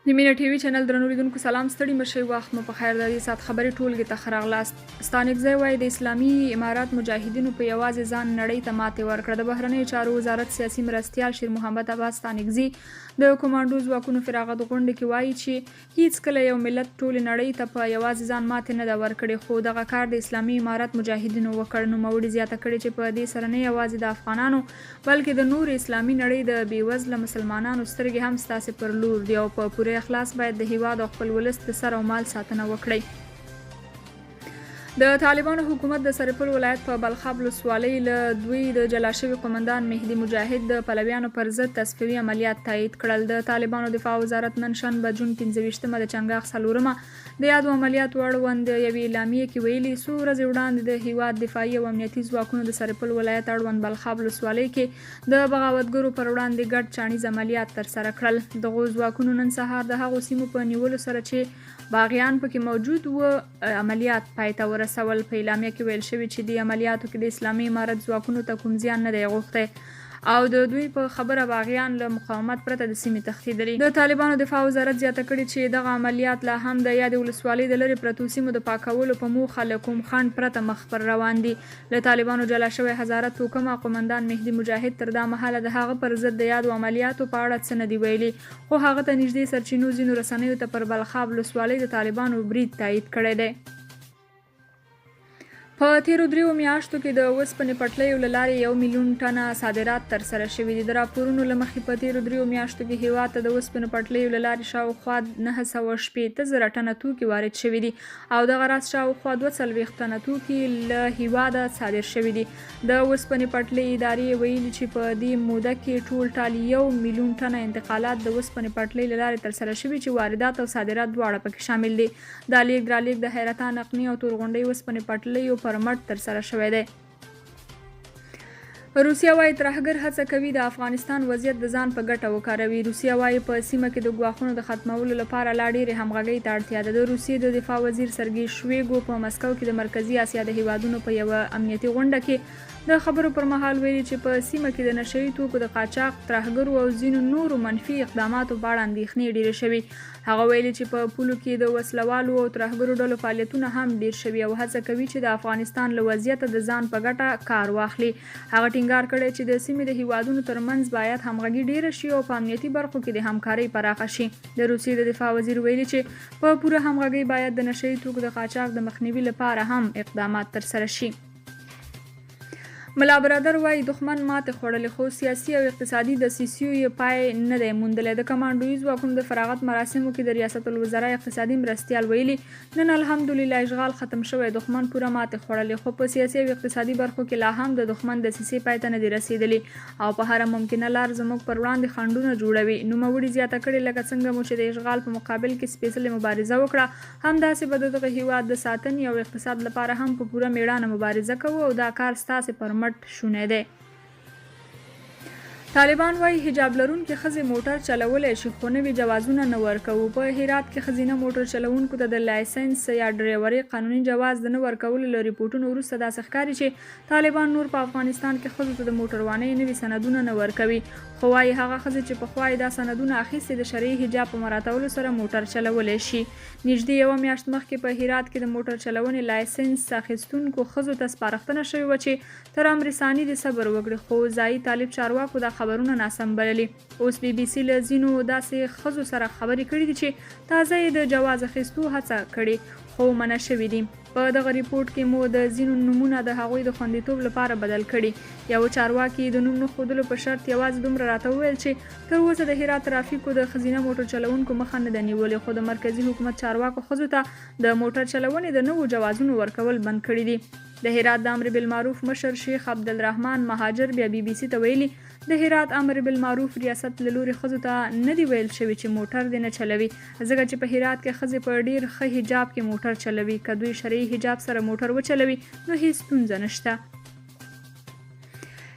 د مینا ټي وي چینل درنو لیدونکو سلام ستړي مشئ وخت مو په خیر د دې سات خبري ټولګي ته ښه راغلاست. ستانکزی وایي د اسلامي امارات مجاهدینو په یوازې ځان نړۍ ته ماتې ورکړه. د بهرنیو چارو وزارت سیاسي مرستیال شیر محمد عباس ستانکزي د کمانډو ځواکونو فراغت غونډه کې وایي چې هیڅکله یو ملت ټولې نړۍ ته په یوازې ځان ماتې نه ده ورکړې، خو دغه کار د اسلامي امارات مجاهدینو وکړ. نوموړي زیاته کړې چې په دې سره نه یوازې د افغانانو بلکې د نور اسلامي نړۍ د بېوزله مسلمانانو سترګې هم ستاسې پر لور دي او په پوره اخلاص باید د هیواد او خپل ولس د سر او مال ساتنه وکړي. د طالبانو حکومت د سرپل ولایت په بلخاب ولسوالۍ له دوی د جلا شوي قومندان مهدي مجاهد د پلویانو پر ضد تصفیوي عملیات تایید کړل. د طالبانو دفاع وزارت نن شنبه جون 15 د چنګاښ 4 د یادو عملیاتو اړوند یوې اعلامیې کې ویلي څو ورځې وړاندې د هیواد دفاعي او امنیتي ځواکونو د سرپل ولایت اړوند بلخاب ولسوالۍ کې د بغاوتګرو پر وړاندې ګډ چاڼیز عملیات ترسره کړل. دغو ځواکونو نن سهار د هغو سیمو په نیولو سره چې باغیان پکې موجود و عملیات پای ته ورسول. په اعلامیه کې ویل شوي چې د عملیاتو کې د اسلامي امارت ځواکونو ته کوم زیان نه دی غوښتی او د دوی په خبره باغیان له مقاومت پرته د سیمې تښتېدلي. د طالبانو دفاع وزارت زیاته کړې چې دغه عملیات لا هم د یادې ولسوالۍ د لرې پرتو سیمو د پاکولو په موخه له کوم خنډ پرته مخ پر روان دي. له طالبانو جلا شوی هزاره توکمه قومندان مهدي مجاهد تر دا مهاله د هغه پر ضد د یادو عملیاتو په اړه څه نه دي ویلي، خو هغه ته نږدې سرچینو ځینو رسنیو ته پر بلخاب ولسوالۍ د طالبانو برید تایید کړی دی. په تیرو 3 میاشتو کې د اوسپنې پټلیو له لارې 1 میلیون ټنه صادرات ترسره شوي دي. د راپورونو له مخې په تیرو 3 میاشتو کې هیواد ته د اوسپنې پټلیو له لارې شاوخوا 960 ټنه توکي وارد شوي دي او دغه راز شاوخوا 42 ټنه توکي له هیواده صادر شوي دي. د اوسپنې پټلۍ ادارې ویلي چې په دې موده کې ټول ټال 1 میلیون ټنه انتقالات د اوسپنې پټلۍ له لارې ترسره شوي چې واردات او صادرات دواړه پکې شامل دي. دا لیږد رالېږد د حیرتان نقني او تورغونډۍ اوسپنې پټلیو پر مټ ترسره شوی دی. روسیه وايي ترهګر هڅه کوي د افغانستان وضعیت د ځان په ګټه وکاروي. روسیه وايي په سیمه کې د ګواښونو د ختمولو لپاره لا ډېرې همغږۍ ته اړتیا ده. د روسیې د دفاع وزیر سرګي شویګو په مسکو کې د مرکزي اسیا د هیوادونو په یوه امنیتي غونډه کې د خبرو پر مهال ویلي چې په سیمه کې د نشهیي توکو د قاچاق، ترهګرو او ځینو نورو منفي اقداماتو په اړه اندېښنې ډېرې شوي. هغه ویلي چې په پولو کې د وسلوالو او ترهګرو ډلو فعالیتونه هم ډېر شوي او هڅه کوي چې د افغانستان له وضعیته د ځان په ګټه کار واخلي. هغه ټینګار کړی چې د سیمې د هیوادونو ترمنځ باید همغږي ډېره شي او په امنیتي برخو کې د همکارۍ پراخه شي. د روسیې د دفاع وزیر ویلي چې په پوره همغږۍ باید د نشهیي توکو د قاچاق د مخنیوي لپاره هم اقدامات ترسره شي. ملا برادر وایي دښمن ماتې خوړلې خو سیاسي او اقتصادي دسیسیو یې پای نه دی موندلی. د کمانډوي ځواکونو د فراغت مراسمو کې د ریاست الوزرا اقتصادي مرستیال ویلي نن الحمدلله اشغال ختم شوی، دښمن پوره ماتې خوړلې خو په سیاسي او اقتصادي برخو کې لا هم د دښمن دسیسې پای ته نه دي رسېدلي او په هره ممکنه لار زموږ پر وړاندې خنډونه جوړوي. نوموړي زیاته کړې لکه څنګه مو چې د اشغال په مقابل کې سپېڅلې مبارزه وکړه، همداسې به د دغه هیواد د ساتنې او اقتصاد لپاره هم په پوره میړانه مبارزه کوو او دا کار ستاسې پر مټ شونی دی. طالبان وايي حجاب لرونکي ښځې موټر چلولی شي خو نوي جوازونه نه ورکوو. په هرات کې ښځینه موټر چلوونکو ته د لایسنس یا ډریورۍ قانوني جواز د نه ورکولو له ریپورټونو وروسته داسې ښکاري چې طالبان نور په افغانستان کې ښځو ته د موټروانۍ نوي سندونه نه ورکوي، خو وايي هغه ښځې چې پخوا یې دا سندونه اخیستي د شرعي حجاب په مراعاتولو سره موټر چلولی شي. نږدې 1 میاشت مخکې په هرات کې د موټر چلونې لایسنس اخیستونکو ښځو ته سپارښتنه شوې وه چې تر امر ثاني دې صبر وکړي، خو ځایي طالب چارواکو دا خبرونه ناسم بللي. اوس بي بي سي له ځینو داسې ښځو سره خبرې کړي دي چې تازه یې د جواز اخیستو هڅه کړې خو منع شوي دي. په دغه ریپورټ کې مو د ځینو نومونه د هغوی د خوندیتوب لپاره بدل کړي. یو چارواکي د نوم نه ښودلو په شرط یوازې دومره راته وویل چې تر اوسه د هرات ترافیکو د ښځینه موټر چلوونکو مخه نه ده نیولې، خو د مرکزي حکومت چارواکو ښځو ته د موټر چلونې د نوو جوازونو ورکول بند کړي دي. د هرات د امر بالمعروف مشر شیخ عبدالرحمن مهاجر بیا بي بي سي ته ویلي د هرات امر بالمعروف ریاست له لوري ښځو ته نه دی ویل شوي چې موټر دې نه چلوي، ځکه چې په هرات کې ښځې په ډېر ښه حجاب کې موټر چلوي. که دوی شرعي حجاب سره موټر وچلوي نو هیڅ ستونزه نشته.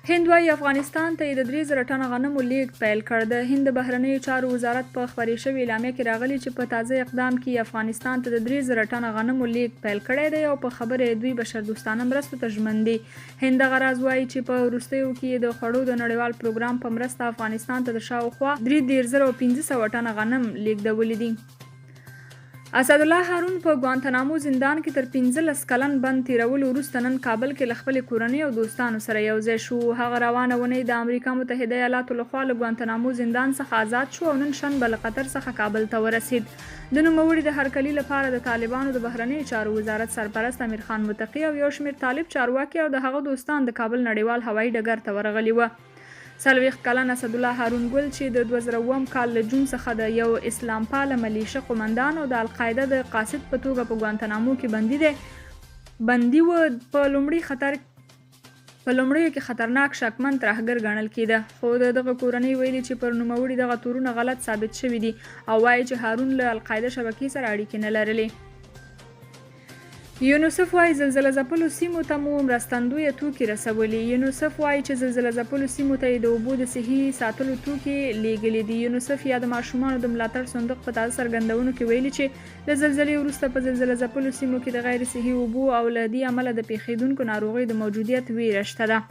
هند وايي افغانستان ته د 3000 ټنه غنمو لیږد پیل کړ. د هند د بهرنیو چارو وزارت په خپرې شوې اعلامیه کې راغلي چې په تازه اقدام کې افغانستان ته د 3000 ټنه غنمو لیږد پیل کړی دی او په خبره دوی بشردوستانه مرستو ته ژمن دي. هند غراز وايي چې په وروستیو کې د خوړو د نړیوال پروګرام په مرسته افغانستان ته د شاوخوا 3500 ټنه غنم لیږدولي دي. اسدالله هارون په ګوانتنامو زندان کې تر 15 کلن بند تیرولو وروسته نن کابل کې له خپلې کورنۍ او دوستانو سره یو ځای شو. هغه روانه اونۍ د امریکا متحده ایالاتو لخوا له ګوانتنامو زندان څخه آزاد شو او نن شنبه له قطر څخه کابل ته ورسید. د نوموړي د هرکلي لپاره د طالبانو د بهرنیو چارو وزارت سرپرست امیر خان متقي او یو شمېر طالب چارواکي او د هغه دوستان د کابل نړیوال هوایي ډګر ته ورغلي وه. 40 کلن اسدالله هارون ګل چې د 2000 کال له جون څخه د یو اسلام پاله ملیشه قومندان او د القاعده د قاصد په توګه په ګوانتنامو کې بندي و. په لومړیو کې خطرناک شکمن ترهګر ګڼل کېده، خو دغه کورنۍ ویلي چې پر نوموړي دغه تورونه غلط ثابت شوي دي او وایي چې هارون له القاعده شبکې سره اړیکې نه لرلې. یونیسف وايي زلزله ځپلو سیمو ته مو مرستندویه توکي رسولي. یونیسف وايي چې زلزله ځپلو سیمو ته د اوبو د صحي ساتلو توکي لیږلي دي. یونیسف یا د ماشومانو د ملاتړ صندوق په تازه څرګندونو کې ویلي چې د زلزلې وروسته په زلزله ځپلو سیمو کې د غیر صحي اوبو او له دې امله د پیښیدونکو ناروغیو د موجودیت ویره شته ده.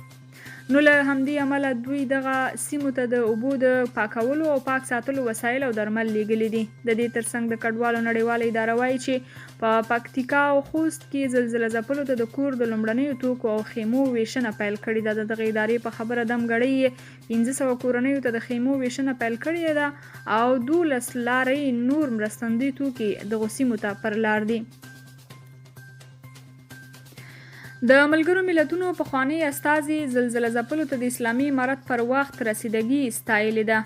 نو له همدې امله دوی دغه سیمو ته د اوبو د پاکولو او پاک ساتلو وسایل او درمل لیږلي دي. د دې ترڅنګ د کډوالو نړیواله اداره وایي چې په پکتیکا او خوست کې زلزله ځپلو ته د کور د لومړنیو توکو او خیمو ویشنه پیل کړې ده. د دغه ادارې په خبره دمګړۍ 1500 کورنیو ته د خیمو ویشنه پیل کړې ده او 12 لارې نور مرستندوی توکي دغو سیمو ته پر لار دي. د ملګرو ملتونو پخوانی استازي زلزله ځپلو ته د اسلامي امارت پر وخت رسیدګي ستایلې ده.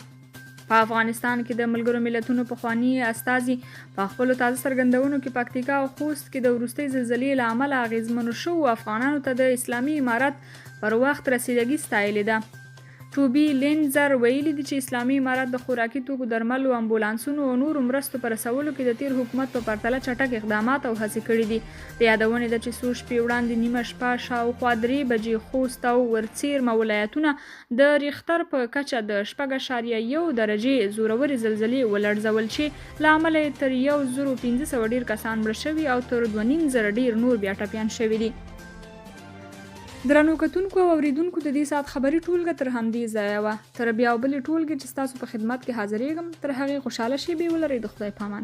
په افغانستان کې د ملګرو ملتونو پخوانی استازي په خپلو تازه څرګندونو کې پکتیکا او خوست کې د وروستۍ زلزلې له امله اغېزمنو شوو افغانانو ته د اسلامي امارت پر وخت رسیدګي ستایلې ده. ټوبي لینزر ویلي دي چې اسلامي امارت د خوراکي توکو، درملو، امبولانسونو او نورو مرستو په رسولو کې د تیر حکومت په پرتله چټک اقدامات او هڅې کړي دي. د یادونې ده چې څو شپې وړاندې نیمه شپه شاوخوا 3 بجې خوست او ورڅیرمه ولایتونه د ریختر په کچه د 6.1 درجې زورورې زلزلې ولړزول چې له امله یې تر 1500 ډیر کسان مړه شوي او تر 2500 ډیر نور بیا ټپیان شوي دي. درنو کتونکو او اوریدونکو د دې ساعت خبري ټولګه تر همدې ځایه وه. تر بیا بلې ټولګې چې ستاسو په خدمت کې حاضرېږم، تر هغې خوشحاله شئ، بې ولرئ د خدای پامان.